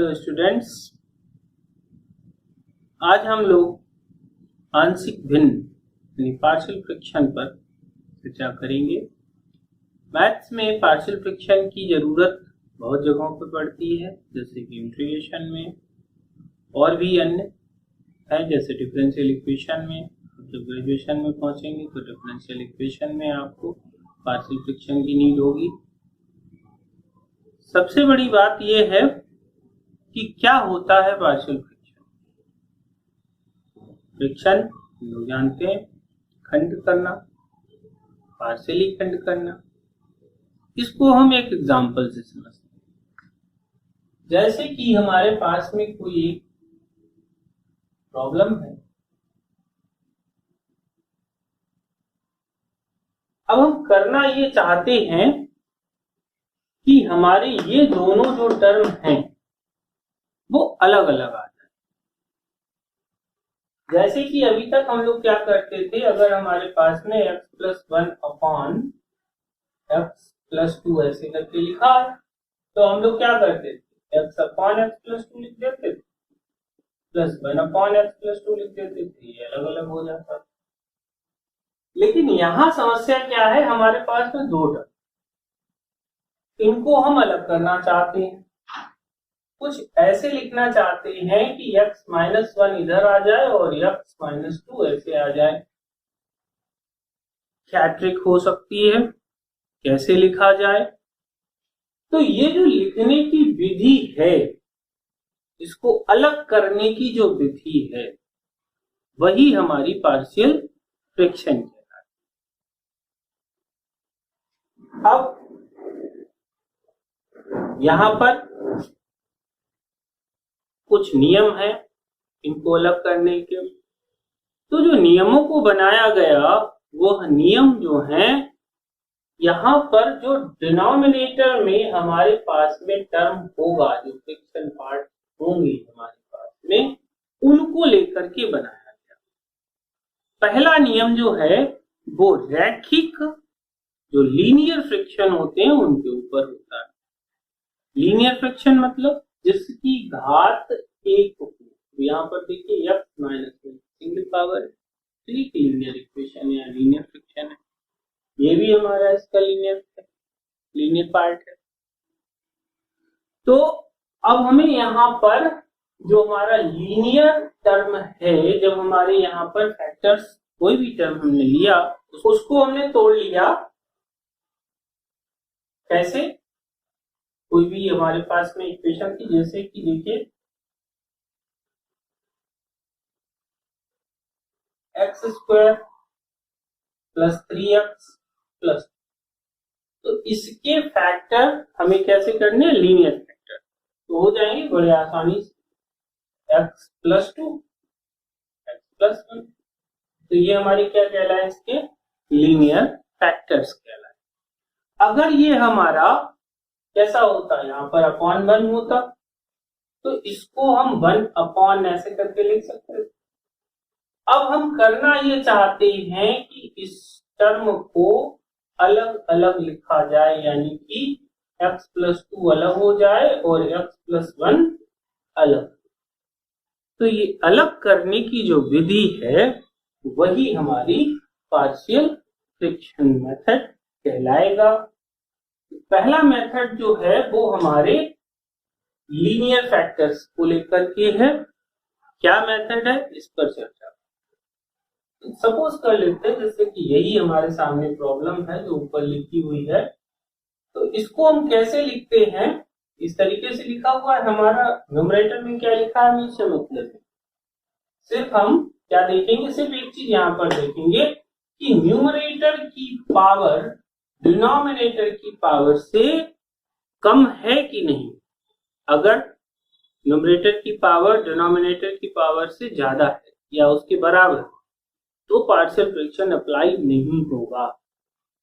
Hello students, आज हम लोग आंशिक भिन्न यानी पार्शियल फ्रैक्शन पर चर्चा करेंगे। मैथ्स में पार्शियल फ्रैक्शन की जरूरत बहुत जगहों पर पड़ती है, जैसे कि इंटीग्रेशन में और भी अन्य है, जैसे डिफरेंशियल इक्वेशन में। जब ग्रेजुएशन में पहुंचेंगे तो डिफरेंशियल इक्वेशन में आपको पार्शियल फ्रैक्शन की नीड होगी। सबसे बड़ी बात यह है कि क्या होता है पार्शियल फ्रैक्शन। फ्रैक्शन लोग जानते हैं, खंड करना, पार्शियली खंड करना। इसको हम एक एग्जांपल से समझते हैं। जैसे कि हमारे पास में कोई एक प्रॉब्लम है, अब हम करना ये चाहते हैं कि हमारे ये दोनों जो टर्म हैं वो अलग अलग आ जाए। जैसे कि अभी तक हम लोग क्या करते थे, अगर हमारे पास में x+1 अपॉन x+2 ऐसे करके लिखा है तो हम लोग क्या करते थे, x अपॉन x+2 लिख देते थे, +1 अपॉन x+2 लिख देते थे, ये अलग अलग हो जाता था। लेकिन यहां समस्या क्या है, हमारे पास में दो टर्म, इनको हम अलग करना चाहते हैं। कुछ ऐसे लिखना चाहते हैं कि x-1 इधर आ जाए और x-2 ऐसे आ जाए। क्या ट्रिक हो सकती है, कैसे लिखा जाए? तो ये जो लिखने की विधि है, इसको अलग करने की जो विधि है, वही हमारी पार्शियल फ्रैक्शन कहलाती है। अब यहां पर कुछ नियम है इनको अलग करने के। तो जो नियमों को बनाया गया, वह नियम जो हैं, यहां पर जो डिनोमिनेटर में हमारे पास में टर्म होगा, जो फ्रैक्शन पार्ट होंगे हमारे पास में, उनको लेकर के बनाया गया। पहला नियम जो है वो रैखिक जो लीनियर फ्रैक्शन होते हैं उनके ऊपर होता है। लीनियर फ्रैक्शन मतलब जिसकी घात एक हो। यहाँ पर देखिए x-1 सिंगल पावर, एक लीनियर इक्वेशन या लीनियर फ्रैक्शन है। ये भी हमारा इसका लीनियर पार्ट है। तो अब हमें यहाँ पर जो हमारा लीनियर टर्म है, जब हमारे यहाँ पर फैक्टर्स कोई भी टर्म हमने लिया, उसको हमने तोड़ लिया। कैसे? कोई भी हमारे पास में इक्वेशन थी, जैसे कि देखिए x² + 3x+, तो इसके फैक्टर हमें कैसे करने हैं, लीनियर फैक्टर। तो हो जाएंगे बड़े आसानी से x+2 x+1। तो ये हमारी क्या कहलाए, इसके लीनियर फैक्टर्स कहलाए। अगर ये हमारा कैसा होता, यहाँ पर अपॉन 1 होता, तो इसको हम 1 अपॉन ऐसे करके लिख सकते थे। अब हम करना ये चाहते हैं कि इस टर्म को अलग अलग लिखा जाए, यानी कि x+2 अलग हो जाए और x+1 अलग। तो ये अलग करने की जो विधि है, वही हमारी पार्शियल फ्रैक्शन मेथड कहलाएगा। पहला मेथड जो है वो हमारे लीनियर फैक्टर्स को लेकर के है। क्या मेथड है, इस पर चर्चा। सपोज कर लेते हैं जैसे कि यही हमारे सामने प्रॉब्लम है जो ऊपर लिखी हुई है। तो इसको हम कैसे लिखते हैं, इस तरीके से लिखा हुआ है। हमारा न्यूमरेटर में क्या लिखा है, नीचे मतलब सिर्फ हम क्या देखेंगे, सिर्फ एक चीज यहाँ पर देखेंगे कि न्यूमरेटर की पावर डिनोमिनेटर की पावर से कम है कि नहीं। अगर न्यूमरेटर की पावर डिनोमिनेटर की पावर से ज्यादा है या उसके बराबर, तो पार्शियल फ्रैक्शन अप्लाई नहीं होगा।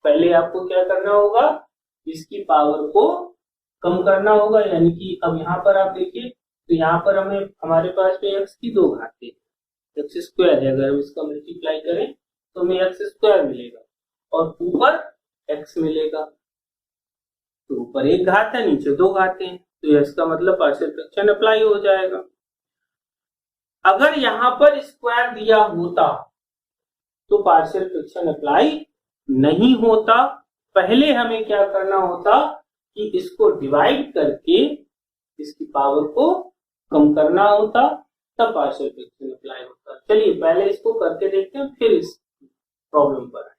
पहले आपको क्या करना होगा, इसकी पावर को कम करना होगा। यानी कि अब यहाँ पर आप देखिए, तो यहाँ पर हमारे पास में x की दो घातें, x² है। अगर हम इसका मल्टीप्लाई करें तो हमें x² मिलेगा और ऊपर x मिलेगा। तो ऊपर एक घात है, नीचे दो घातें हैं, तो इसका मतलब पार्शियल फ्रैक्शन अप्लाई हो जाएगा। अगर यहां पर स्क्वायर दिया होता तो पार्शियल फ्रैक्शन अप्लाई नहीं होता। पहले हमें क्या करना होता कि इसको डिवाइड करके इसकी पावर को कम करना होता, तब पार्शियल फ्रैक्शन अप्लाई होता। चलिए पहले इसको करके देखते हैं, फिर इस प्रॉब्लम पर।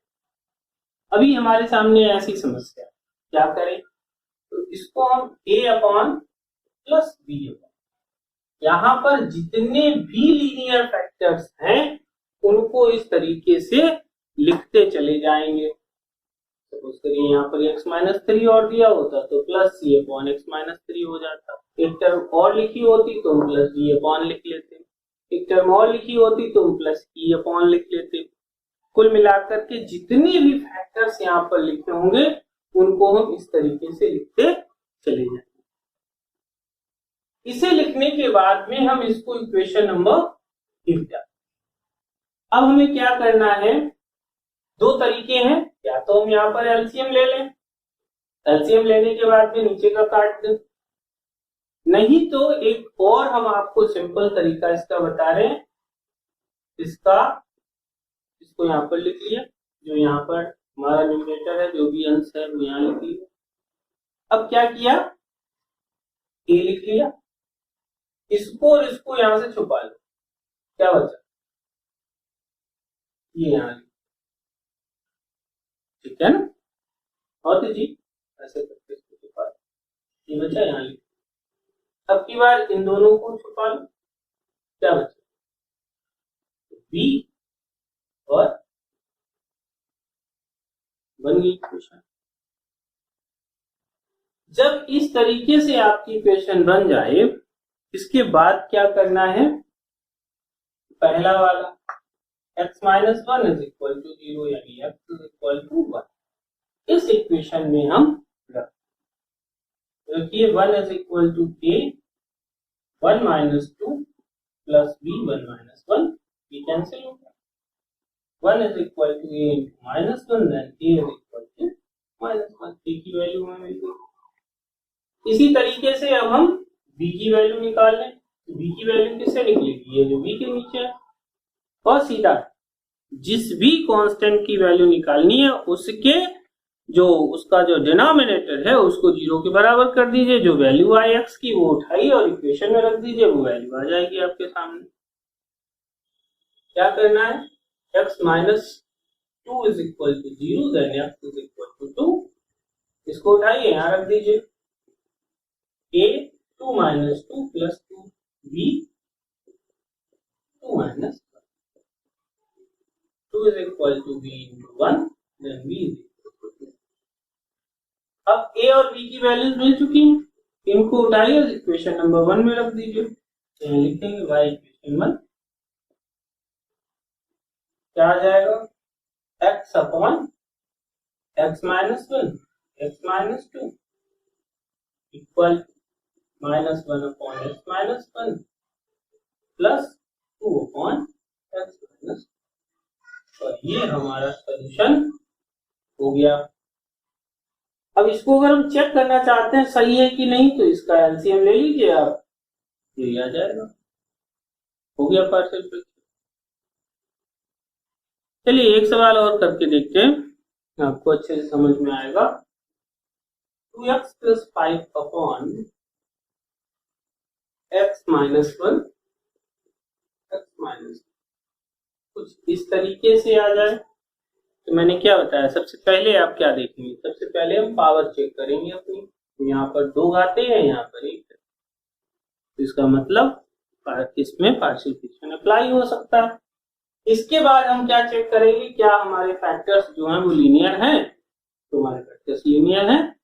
अभी हमारे सामने ऐसी समस्या, क्या करें? तो इसको हम a upon plus b upon, यहां पर जितने भी लीनियर फैक्टर्स हैं उनको इस तरीके से लिखते चले जाएंगे। सपोज करिए यहाँ पर x माइनस 3 और दिया होता तो plus c upon x minus 3 हो जाता। एक टर्म और लिखी होती तो हम प्लस d अपॉन लिख लेते, एक टर्म और लिखी होती तो हम प्लस e अपॉन लिख लेते। कुल मिलाकर के जितने भी फैक्टर्स यहाँ पर लिखे होंगे उनको हम इस तरीके से लिखते चले जाएंगे। इसे लिखने के बाद में हम इसको इक्वेशन नंबर लिख जाते। अब हमें क्या करना है, दो तरीके हैं, या तो हम यहाँ पर एलसीएम ले लें, एलसीएम लेने के बाद में नीचे का काट दें, नहीं तो एक और हम आपको सिंपल तरीका इसका बता रहे हैं। इसको यहाँ पर लिख लिया, जो यहाँ पर हमारा न्यूमरेटर है, जो भी अंश है वो यहाँ लिख लिया। अब क्या किया, ए लिख लिया, इसको और इसको यहां से छुपा लो, क्या बचा, ये यहाँ, ठीक है ना। और तो जी ऐसे करके इसको छुपा लो, ये बचा यहाँ लिख। अब की बार इन दोनों को छुपा लो, क्या बचा, बी और बन गई इक्वेशन। जब इस तरीके से आपकी इक्वेशन बन जाए, इसके बाद क्या करना है, पहला वाला x minus 1 is equal to 0 यानी x इज इक्वल टू 1, इस इक्वेशन में हम रखिए 1 is equal to a 1 minus 2 plus b 1 minus 1, ये कैंसिल होगा। 1 is equal to a into minus 1, then a is equal to minus 1, a की value हमें मिल गई। इसी तरीके से अब हम b की वैल्यू निकाल लें, तो b की वैल्यू किससे निकलेगी, ये जो b के नीचे है, और सीधा जिस भी कांस्टेंट की वैल्यू निकालनी है उसका जो डिनोमिनेटर है उसको 0 के बराबर कर दीजिए, जो वैल्यू आई x की वो उठाइए और इक्वेशन में रख दीजिए, वो वैल्यू आ जाएगी आपके सामने। क्या करना है, x minus 2 is equal to 0, then x is equal to 2, इसको उठाइए यहां रख दीजिए, a 2 minus 2 plus 2 b 2 minus 2 is equal to b into 1, then b is equal to 2। अब a और b की वैल्यूज मिल चुकी हैं, इनको उठाइए इक्वेशन नंबर 1 में रख दीजिए, तो लिखेंगे y इक्वेशन 1, क्या आ जाएगा, x upon x minus 1 x minus 2 equal minus 1 upon x minus 1 plus 2 upon x minus 2, और ये हमारा सॉल्यूशन हो गया। अब इसको अगर हम चेक करना चाहते हैं सही है कि नहीं, तो इसका एलसीएम ले लीजिए आप, ये आ जाएगा, हो गया पार्शियल फ्रैक्शन। चलिए एक सवाल और करके देखते हैं, आपको अच्छे से समझ में आएगा। 2x plus 5 upon x minus 1 x minus, कुछ इस तरीके से आ जाए, तो मैंने क्या बताया, सबसे पहले आप क्या देखेंगे, सबसे पहले हम पावर चेक करेंगे अपनी, तो यहाँ पर 2 घाते हैं, यहाँ पर 1 है, तो इसका मतलब इसमें पार्शियल फ्रैक्शन अप्लाई हो सकता है। इसके बाद हम क्या चेक करेंगे, क्या हमारे फैक्टर्स जो हैं वो लीनियर हैं, तो हमारे फैक्टर्स लीनियर हैं,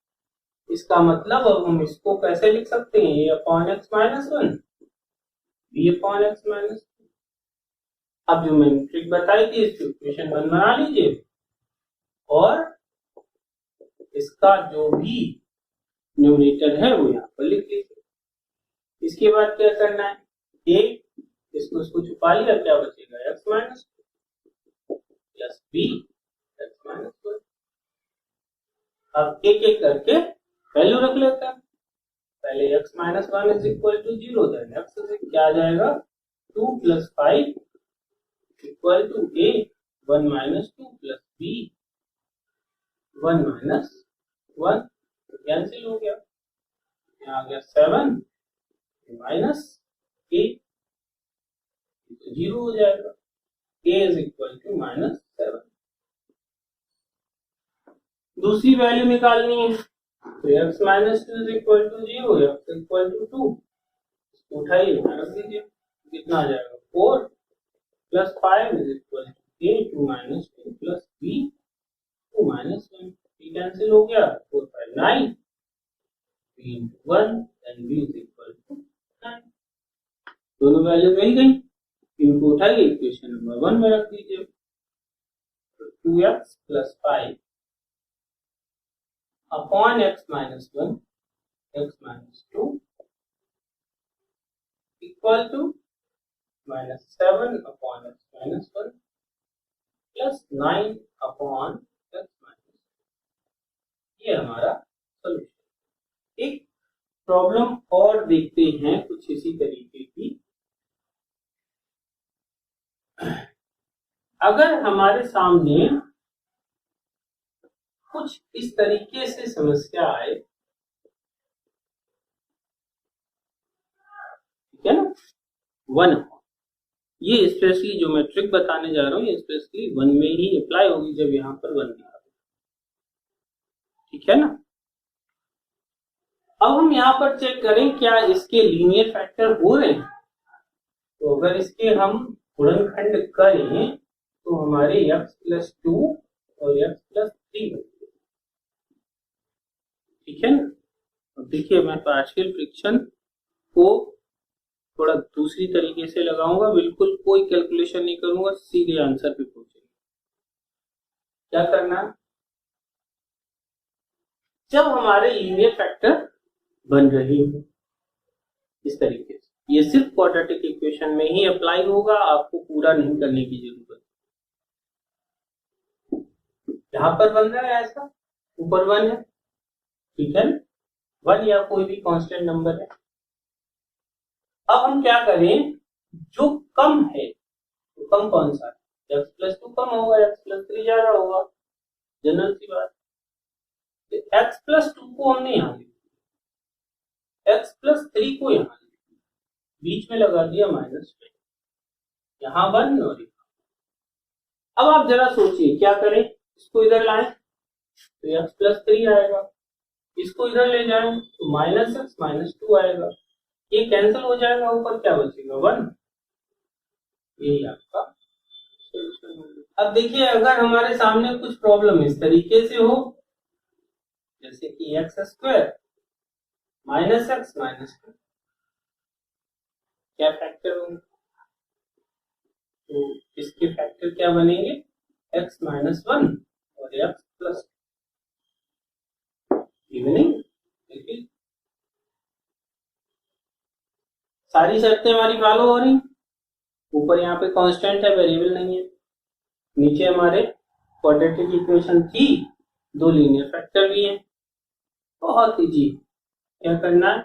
इसका मतलब अब हम इसको कैसे लिख सकते हैं, a upon x minus 1 b upon x minus 2। अब जो मैंने ट्रिक बताई थी, इसकी इक्वेशन 1 बना लीजिए और इसका जो भी न्यूमरेटर है वो यहाँ पर लिख लीजिए। इसके बाद क्या करना है, a इसको छुपा लिया, क्या बचेगा, x minus 2 plus b x minus 2। अब एक एक करके वैल्यू रख लेते हैं। पहले x minus one is equal to zero, then x से क्या आ जाएगा 2 plus 5 equal to a 1 minus 2 plus b 1 minus 1, cancel हो गया, यहाँ आ गया 7 माइनस a, तो जीरो हो जाएगा, a is equal to minus 7। दूसरी वैल्यू निकालनी है, तो x minus 2 is equal to zero, x equal to 2, उठाइए रख दीजिए, कितना आ जाएगा 4 plus 5 is equal to a 2 minus 2 plus b 2 minus 1, b cancel हो गया, 4 5 9, b into 1 and b is equal to 9, दोनों वैल्यू मिल गई, इनको उठाइए इक्वेशन नंबर 1 में रख दीजिए, तो 2x plus 5 upon x minus 1 x minus 2 equal to minus 7 upon x minus 1 plus 9 upon x minus, ये हमारा सोल्यूशन। एक प्रॉब्लम और देखते हैं कुछ इसी तरीके की। अगर हमारे सामने कुछ इस तरीके से समस्या आए, ठीक है ना, 1, ये स्पेशली जो मैं ट्रिक बताने जा रहा हूँ ये स्पेशली 1 में ही अप्लाई होगी जब यहाँ पर 1 दिखा, ठीक है ना। अब हम यहाँ पर चेक करें क्या इसके लीनियर फैक्टर हो रहे हैं, तो अगर इसके हम गुणनखंड करें तो हमारे x प्लस 2 और x प्लस 3 बनते हैं, ठीक है ना। अब देखिए मैं पार्शियल फ्रैक्शन को थोड़ा दूसरी तरीके से लगाऊंगा, बिल्कुल कोई कैलकुलेशन नहीं करूंगा, सीधे आंसर पे पहुंचेंगे। क्या करना है, जब हमारे लीनियर फैक्टर बन रही हो इस तरीके से, ये सिर्फ क्वाड्रेटिक इक्वेशन में ही अप्लाई होगा, आपको पूरा नहीं करने की जरूरत। यहां पर बन रहा है ऐसा, ऊपर 1 है, ठीक है, 1 या कोई भी कांस्टेंट नंबर है। अब हम क्या करें, जो कम है, तो कम कौन सा है, x प्लस 2 कम होगा, x प्लस 3 ज्यादा होगा, जनरल सी बात। तो x प्लस 2 को हमने यहां लिख दिया, x प्लस 3 को यहां लिख दिया, बीच में लगा दिया माइनस, यहां 1 और अब आप जरा सोचिए क्या करें, इसको इधर लाएं तो x प्लस 3 आएगा, इसको इधर ले जाएं तो माइनस x माइनस 2 आएगा, ये कैंसिल हो जाएगा, ऊपर क्या बचेगा 1, यही आपका सोल्यूशन होगा। अब देखिए अगर हमारे सामने कुछ प्रॉब्लम इस तरीके से हो, जैसे कि x square minus x minus 2, क्या फैक्टर होंगे, तो इसके फैक्टर क्या बनेंगे, x माइनस 1 और x प्लस 2, इवनिंग। देखिए सारी शर्तें हमारी फॉलो हो रही, ऊपर यहाँ पे कांस्टेंट है, वेरिएबल नहीं है, नीचे हमारे क्वाड्रेटिक इक्वेशन थी, 2 लीनियर फैक्टर भी हैं, बहुत इजी। क्या करना है,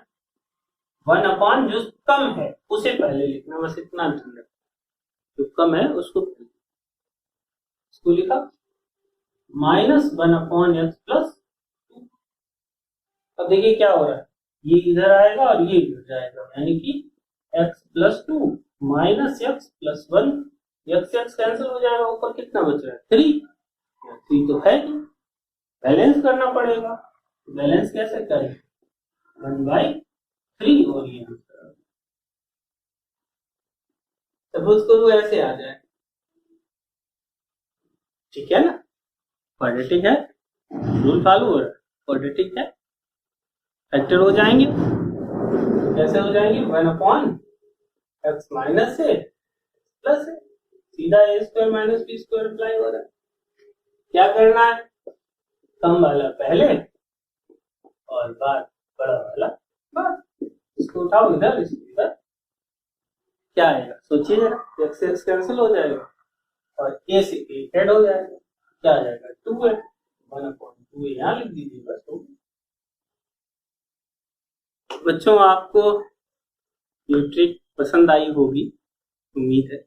1 अपॉन जो कम है उसे पहले लिखना, बस इतना ध्यान रखना, जो कम है उसको लिखा, माइनस 1 अपॉन एक्स प्लस 2। अब देखिए क्या हो रहा है, ये इधर आएगा और ये इधर जाएगा, यानी कि x plus 2 minus x plus 1, x x cancel हो जाएगा, ऊपर कितना बच रहा है 3, 3 तो है नहीं, बैलेंस करना पड़ेगा, बैलेंस कैसे करें, 1/3 और ये आंसर, सपोज करो ऐसे आ जाए, ठीक है ना, क्वाड्रेटिक है, रूल फॉलो हो रहा है, क्वाड्रेटिक है, फैक्टर हो जाएंगे, कैसे हो जाएंगे, 1 अपॉन एक्स माइनस है प्लस है, सीधा A square minus B square apply हो रहा है। क्या करना है, कम वाला पहले और बाद बड़ा वाला बाद, इसको उठाओ इधर, इसको इधर, क्या आएगा सोचिए जरा, एक्स एक्स कैंसिल हो जाएगा और ए से ए ऐड हो जाएगा, क्या आ जाएगा 2 है, 1 अपॉन 2 यहाँ लिख दीजिए, बस हो बच्चों आपको ये ट्रिक पसंद आई होगी, उम्मीद है।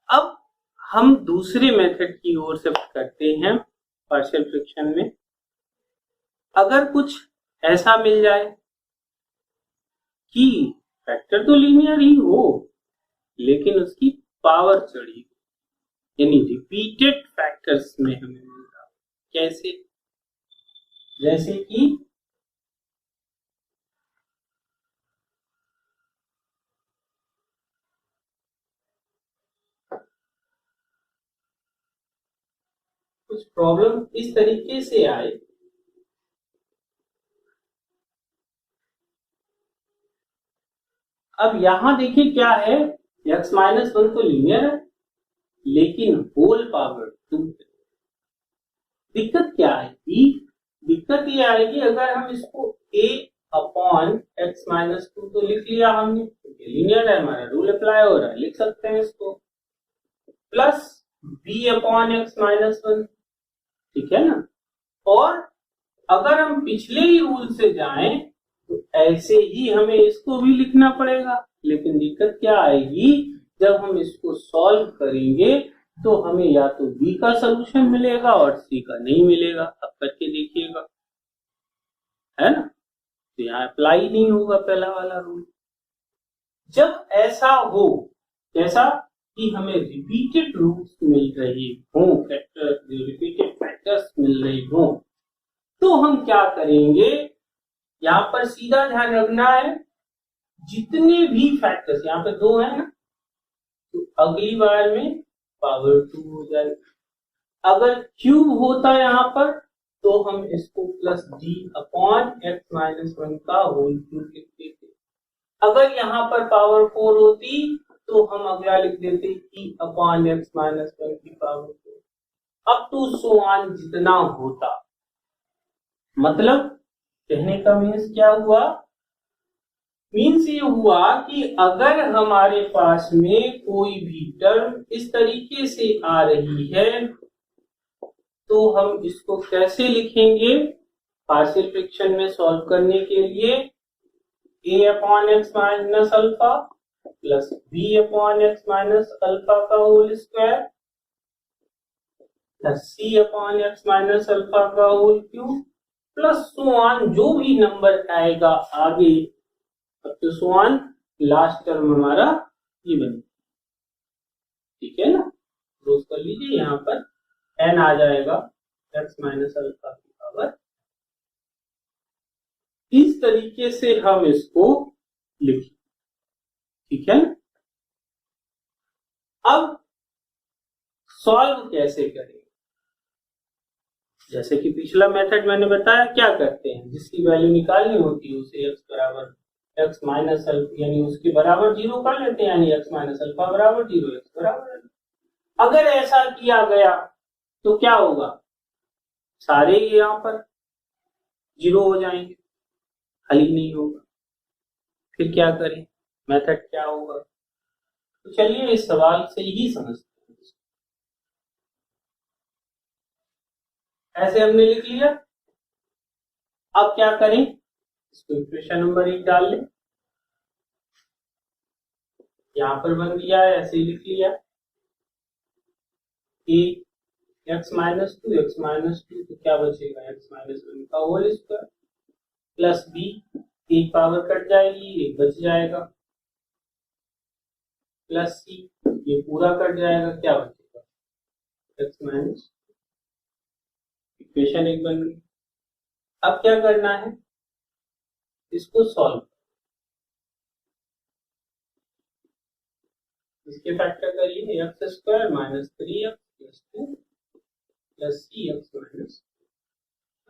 अब हम दूसरे मेथड की ओर शिफ्ट करते हैं पार्शियल फ्रैक्शन में। अगर कुछ ऐसा मिल जाए कि फैक्टर तो लीनियर ही हो लेकिन उसकी पावर चढ़ी हो, यानी रिपीटेड फैक्टर्स में हमें मिल रहा, कैसे? जैसे कि कुछ प्रॉब्लम इस तरीके से आए, अब यहां देखिए क्या है, x माइनस वन तो लीनियर है लेकिन होल पावर 2। दिक्कत क्या आएगी? दिक्कत ये आएगी अगर हम इसको a upon x minus two तो लिख लिया हमने, लीनियर है, हमारा रूल अप्लाई हो रहा है, लिख सकते हैं इसको, plus b upon x minus one, ठीक है ना। और अगर हम पिछले ही रूल से जाएं तो ऐसे ही हमें इसको भी लिखना पड़ेगा, लेकिन दिक्कत क्या आएगी, जब हम इसको सॉल्व करेंगे तो हमें या तो b का सलूशन मिलेगा और c का नहीं मिलेगा। अब करके देखिएगा, है ना, तो यहाँ अप्लाई नहीं होगा पहला वाला रूल। जब ऐसा हो, जैसा कि हमें रिपीटेड रूट्स मिल रही हो, फैक्टर रिपीटेड फैक्टर्स मिल रही हो, तो हम क्या करेंगे, यहां पर सीधा ध्यान रखना है, जितने भी फैक्टर्स यहाँ पे दो है ना, तो अगली बार में पावर 2 हो जाएगा। अगर क्यूब होता है यहाँ पर तो हम इसको plus D upon x minus one का होल क्यूब लिख देते। अगर यहाँ पर पावर 4 होती तो हम अगला लिख देते E upon x minus one की power 4, up to so on जितना होता। मतलब कहने का मीन्स क्या हुआ, मीन्स ये हुआ कि अगर हमारे पास में कोई भी टर्म इस तरीके से आ रही है तो हम इसको कैसे लिखेंगे, पार्शियल फ्रैक्शन में सॉल्व करने के लिए a upon x minus alpha plus b upon x minus alpha का whole square plus c upon x minus alpha का whole cube plus so on, जो भी नंबर आएगा आगे अब तो सो ऑन, लास्ट टर्म हमारा ये बने, ठीक है ना। क्लोज कर लीजिए, यहाँ पर n आ जाएगा x माइनस अल्फा की पावर। इस तरीके से हम इसको लिखें, ठीक है। अब सॉल्व कैसे करें, जैसे कि पिछला मेथड मैंने बताया, क्या करते हैं, जिसकी वैल्यू निकालनी होती है उसे x बराबर x माइनस अल्फा यानी उसके बराबर जीरो कर लेते हैं, यानी x माइनस अल्फा बराबर जीरो, x बराबर। अगर ऐसा किया गया तो क्या होगा, सारे यहाँ पर जीरो हो जाएंगे, हल ही नहीं होगा। फिर क्या करें, मेथड क्या होगा, तो चलिए इस सवाल से ही समझते हैं। ऐसे हमने लिख लिया, अब क्या करें, इसको इक्वेशन नंबर 1 डाल लें, यहां पर बन गया है, ऐसे ही लिख लिया, कि x माइनस टू तो क्या बचेगा, x माइनस वन का होल स्क्वायर प्लस b, एक पावर कट जाएगी, एक बच जाएगा, प्लस c, ये पूरा कट जाएगा, क्या बचेगा, x माइनस, इक्वेशन 1 बन गई। अब क्या करना है, इसको सॉल्व, इसके फैक्टर करिए, x square minus 3x plus 2 plus C x minus,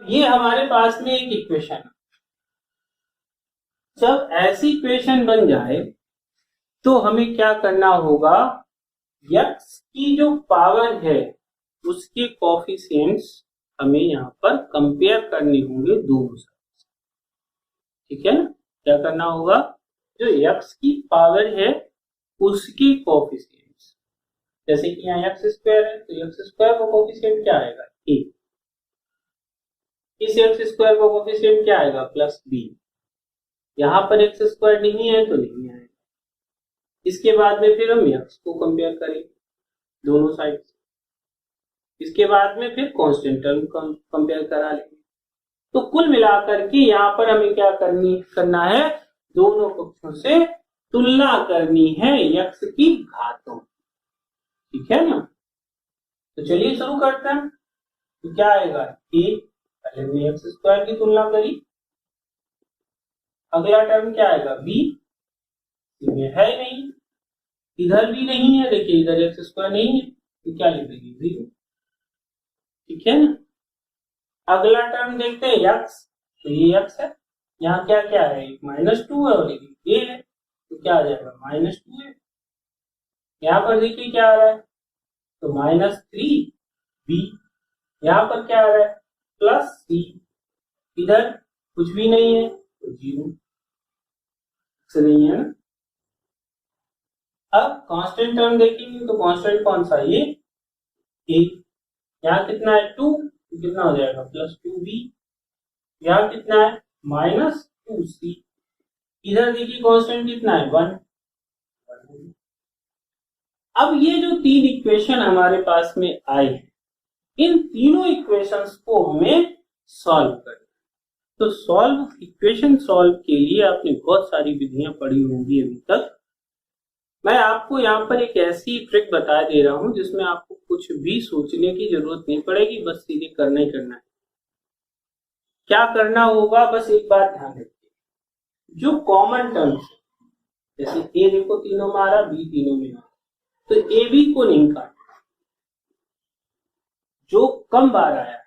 ये हमारे पास में एक इक्वेशन है। जब ऐसी इक्वेशन बन जाए तो हमें क्या करना होगा, x की जो पावर है उसके कोफिशिएंट्स हमें यहाँ पर कंपेयर करने होंगे दोनों साइड, ठीक है ना। क्या करना होगा, जो x की पावर है उसकी कोफिशिएंट्स, जैसे कि यहाँ एक्स स्क्वायर है तो एक्स स्क्वायर का कोफिशिएंट क्या आएगा, a, इस एक्स स्क्वायर का कोफिशिएंट क्या आएगा, प्लस b, यहाँ पर एक्स स्क्वायर नहीं है तो नहीं आएगा। इसके बाद में फिर हम एक्स को कंपेयर करेंगे दोनों साइड से, इसके बाद में फिर कांस्टेंट टर्म कंपेयर करा लेंगे। तो कुल मिलाकर के यहाँ पर हमें क्या करना है, दोनों पक्षों से तुलना करनी है यक्स की घातों। ठीक है ना, तो चलिए शुरू करते हैं। तो क्या आएगा, ए, पहले हमने एक्स स्क्वायर की तुलना करी, अगला टर्म क्या आएगा बी, इसमें है नहीं, इधर भी नहीं है, देखिए इधर एक्स स्क्वायर नहीं है तो क्या लिखेंगे जीरो। ठीक है ना, अगला टर्म देखते हैं यक्स, तो ये यक्स है, यहाँ क्या क्या है, एक -2 है और एक ए है, तो क्या आ जाएगा -2 है। यहाँ पर देखिए क्या आ रहा है, तो -3 बी, यहाँ पर क्या आ रहा है +c, इधर कुछ भी नहीं है तो जीरो से नहीं है ना। अब कांस्टेंट टर्म देखेंगे तो कांस्टेंट कौन सा, ये ए, यहाँ कितना है 2, तो कितना हो जाएगा +2b, यहाँ कितना है -2c, इधर देखिए कांस्टेंट कितना है 1। अब ये जो तीन इक्वेशन हमारे पास में आए, इन तीनों इक्वेशंस को हमें सॉल्व करना। तो इक्वेशन सॉल्व के लिए आपने बहुत सारी विधियां पढ़ी होंगी अभी तक। मैं आपको यहाँ पर एक ऐसी ट्रिक बता दे रहा हूं जिसमें आपको कुछ भी सोचने की जरूरत नहीं पड़ेगी, बस सीधे करना ही करना है। क्या करना होगा, बस एक बात ध्यान रखिए, जो कॉमन टर्म्स जैसे ए देखो तीनों में आ रहा, बी तीनों में आ रहा, तो ए बी को नहीं काटना, जो कम बार आया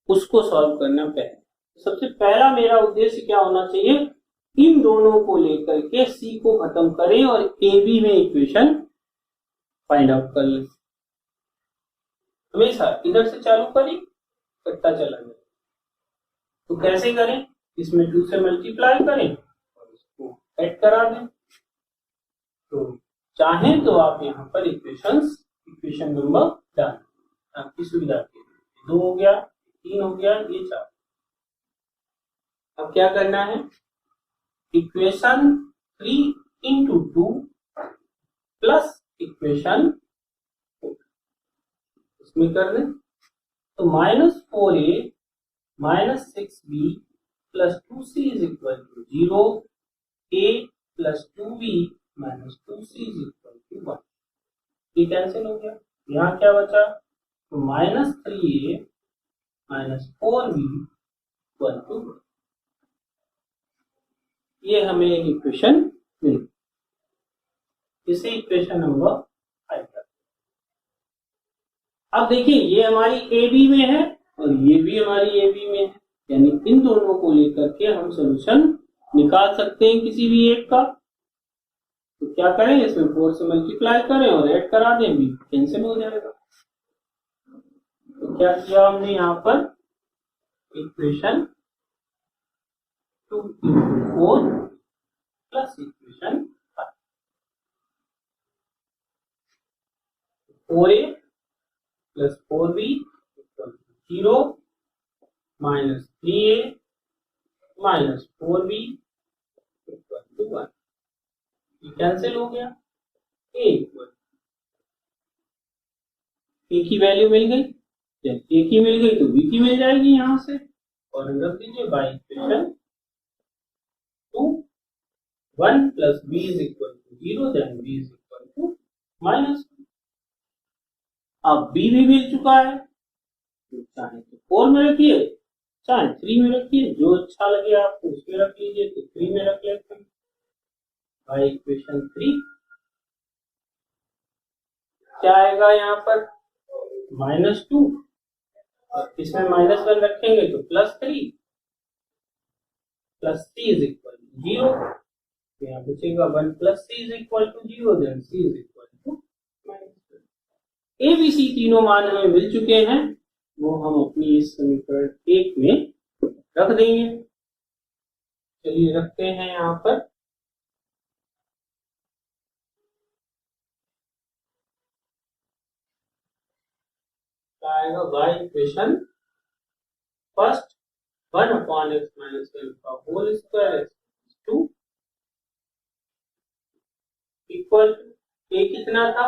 उसको सॉल्व करना पहले। सबसे पहला मेरा उद्देश्य क्या होना चाहिए, इन दोनों को लेकर के सी को खत्म करें और ए बी में इक्वेशन फाइंड आउट कर लें। हमेशा इधर से चालू करें, कट्टा चला जाए, तो कैसे करें, इसमें 2 से मल्टीप्लाई करें और इसको ऐड करा दें। तो चाहें तो आप यहाँ पर इक्वेशन नंबर डालें आपकी सुविधा के लिए। 2 हो गया, 3 हो गया, ये 4। अब क्या करना है, इक्वेशन 3 इंटू 2 प्लस इक्वेशन इसमें कर दें, तो -4a -6b plus 2c is equal to 0, a plus 2b minus 2c is equal to 1। ये कैंसिल हो गया, यहाँ क्या बचा, तो -3a minus 4b equal to 1। ये हमें एक इक्वेशन मिली, इसे इक्वेशन नंबर 5 कर। अब देखिए ये हमारी ए बी में है और ये भी हमारी ए बी में है, यानी इन दोनों को लेकर के हम सॉल्यूशन निकाल सकते हैं किसी भी एक का। तो क्या करें, इसमें 4 से मल्टीप्लाई करें और ऐड करा दें, बी कैंसिल हो जाएगा। तो क्या किया हमने यहाँ पर, equation 2 into 4 plus equation 5, 4a plus 4b equal to 0 minus 3a minus 4b equal to 1। ये कैंसिल हो गया, a इक्वल ए की वैल्यू मिल गई, जब ए की मिल गई तो बी की मिल जाएगी यहां से, और रख दीजिए by equation 2 1 plus b is equal to 0, then b is equal to -1। अब b भी मिल चुका है, तो चाहे तो 4 में रखिए, चाहे 3 में रखिए, जो अच्छा लगे आपको उसमें रख लीजिए। तो 3 में रख लेते हैं, बाई इक्वेशन 3 क्या आएगा यहाँ पर -2, और इसमें -1 रखेंगे तो +3 plus c is equal to 0, यहाँ बचेगा 1 plus c is equal to 0, then c is equal to -1। A B C तीनों मान हमें मिल चुके हैं, वो हम अपनी इस समीकरण 1 में रख देंगे। चलिए रखते हैं यहाँ पर, आएगा बाई इक्वेशन फर्स्ट 1/x - 1 का whole square 2 equal to A कितना था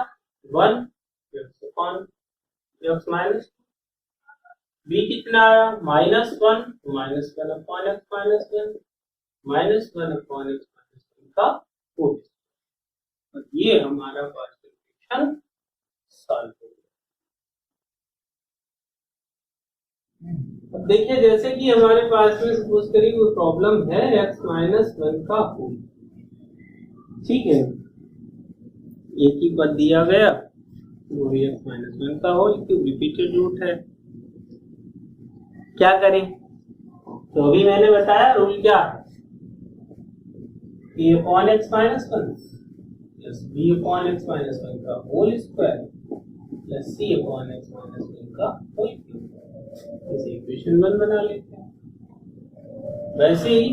1 x upon x minus, B कितना आया -1 -1 upon x minus 1 -1 upon x minus 1 का होल। और ये हमारा पार्शियल फ्रैक्शन सॉल्व हो गया। अब देखिए जैसे कि हमारे पास में सपोज करिए कोई प्रॉब्लम है x माइनस 1 का होल, ठीक है, एक ही पद दिया गया वो भी x माइनस 1 का होल क्यूब रिपीटेड रूट है, क्या करें? तो अभी मैंने बताया रूल क्या है, a upon x minus 1 plus b upon x minus 1 का whole square plus c upon x minus 1 का होल क्यूब, इसे इक्वेशन 1 बना लेते हैं। वैसे ही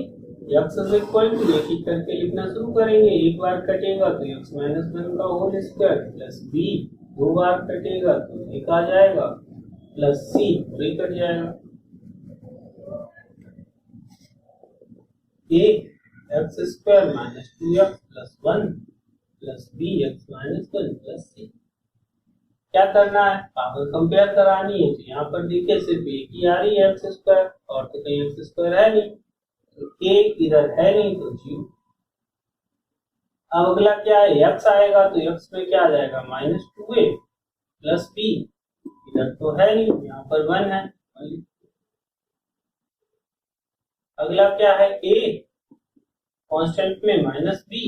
x इज इक्वल टू एक ही करके लिखना शुरू करेंगे, एक बार कटेगा तो x माइनस 1 का होल स्क्वायर प्लस b, दो बार कटेगा तो एक आ जाएगा प्लस c और एक कट जाएगा, a x square minus 2x plus 1 plus b x minus 1 plus c। क्या करना है, पावर कंपेयर करानी है, तो यहाँ पर देखिए सिर्फ एक ही आ रही है एक्स स्क्वायर, और तो कहीं एक्स स्क्वायर है नहीं, तो a इधर है नहीं तो 0। अब अगला क्या है, x आएगा तो x में क्या आ जाएगा -2a प्लस b, इधर तो है नहीं, यहाँ पर 1 है। अगला क्या है, a कांस्टेंट में माइनस b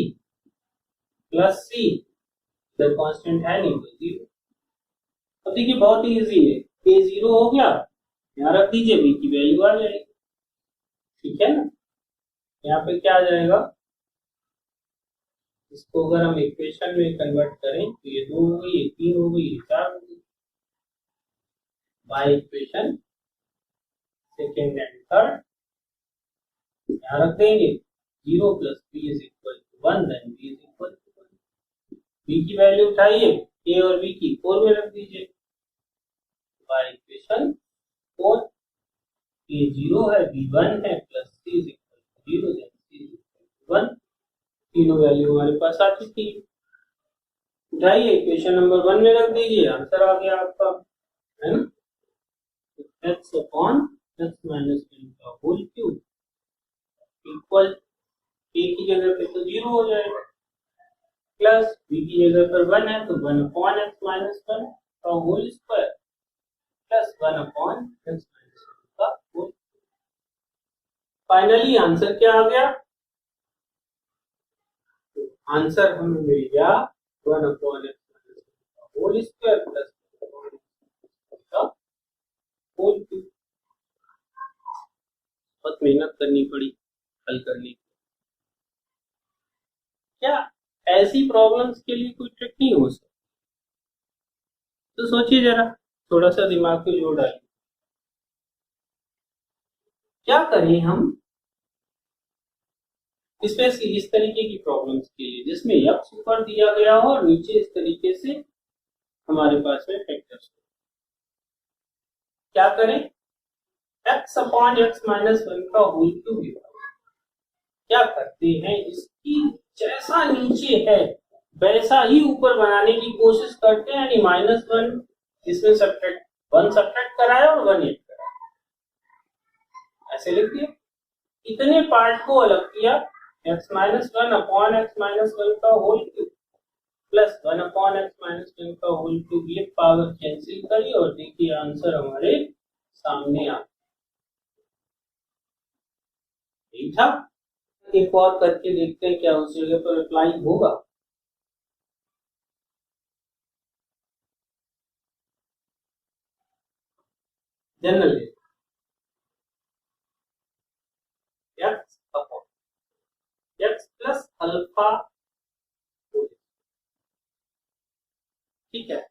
प्लस c, इधर कांस्टेंट है नहीं तो 0। अब देखिए बहुत ही इजी है, a 0 हो गया, यहाँ रख दीजिए b की वैल्यू आ जाएगी, ठीक है ना। यहाँ पे क्या आ जाएगा, इसको अगर हम इक्वेशन में कन्वर्ट करें तो ये 2 हो गई, ये 3 हो गई, ये 4 हो गई, by equation second and third यहाँ रख देंगे 0 plus b is equal to 1, then b is equal to 1। b की वैल्यू उठाइए, a और b की 4 में रख दीजिए, बाय इक्वेशन 4 a 0 है, b 1 है, plus c is equal to 0, then c is equal to 1। तीनों वैल्यू हमारे पास आ चुकी है, उठाइए इक्वेशन नंबर 1 में रख दीजिए, आंसर आ गया आपका, है ना। x अपॉन x माइनस 1 का होल क्यूब इक्वल a की जगह पे तो 0 हो जाएगा, प्लस b की जगह पर 1 है तो 1 अपॉन x माइनस 1 का whole square plus 1 upon x minus 1 का होल। फाइनली आंसर क्या आ गया, आंसर हमें मिल गया 1 अपॉन x माइनस 1 का whole square plus 1 upon x का होल क्यूब। बहुत मेहनत करनी पड़ी हल करने की। क्या ऐसी प्रॉब्लम्स के लिए कोई ट्रिक नहीं हो सकती? तो सोचिए जरा, थोड़ा सा दिमाग पे जोर डालिए, क्या करें हम स्पेशली इस तरीके की प्रॉब्लम्स के लिए जिसमें x ऊपर दिया गया हो और नीचे इस तरीके से हमारे पास में फैक्टर्स हो। क्या करें, x अपॉन x माइनस 1 का होल क्यूब क्या करते हैं, इसकी जैसा नीचे है वैसा ही ऊपर बनाने की कोशिश करते हैं, यानी -1 इसमें सब्ट्रैक्ट 1 सब्ट्रैक्ट कराया और 1 ऐड कराया, ऐसे लिख दिया। इतने पार्ट को अलग किया, x minus 1 upon x minus 1 का whole cube plus 1 upon x minus 1 का होल क्यूब, ये पावर कैंसिल करिए और देखिए आंसर हमारे सामने आ गया था। एक और करके देखते हैं क्या उस जगह पर अप्लाई होगा। General x upon x plus alpha, ठीक है।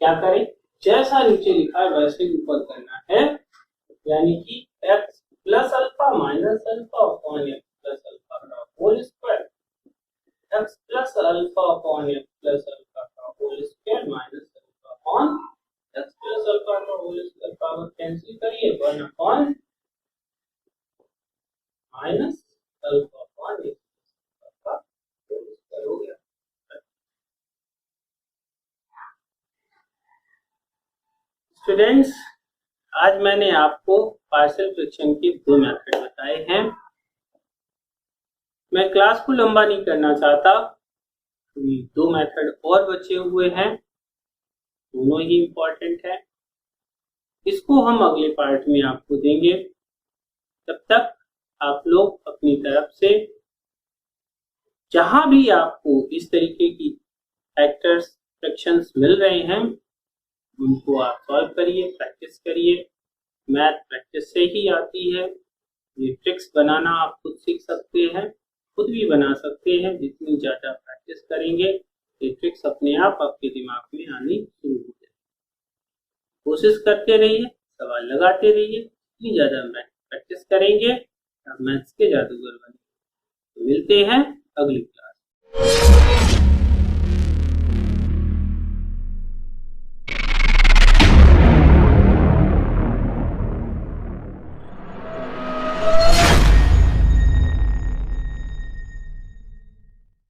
क्या करें, जैसा नीचे लिखा है वैसे ही ऊपर करना है, यानी कि x plus alpha minus alpha upon x plus alpha का whole square, x plus alpha upon x plus alpha का whole square minus alpha upon x plus alpha का होल स्क्वायर, पावर कैंसिल करिए, 1 upon minus alpha upon x का whole square हो गया। Students, आज मैंने आपको पार्शियल फ्रैक्शन के दो मेथड बताए हैं। मैं क्लास को लंबा नहीं करना चाहता, दो मेथड और बचे हुए हैं, दोनों ही इम्पोर्टेंट है। इसको हम अगले पार्ट में आपको देंगे। तब तक आप लोग अपनी तरफ से जहां भी आपको इस तरीके की फैक्टर्स फ्रैक्शंस मिल रहे हैं उनको आप सॉल्व करिए, प्रैक्टिस करिए। मैथ प्रैक्टिस से ही आती है। ये ट्रिक्स बनाना आप खुद सीख सकते हैं, खुद भी बना सकते हैं। जितनी ज़्यादा प्रैक्टिस करेंगे ये ट्रिक्स अपने आप आपके दिमाग में आनी शुरू हो जाएगी। कोशिश करते रहिए, सवाल लगाते रहिए। जितनी ज़्यादा प्रैक्टिस करेंगे आप मैथ्स के जादूगर बनेंगे। तो मिलते हैं अगली क्लास।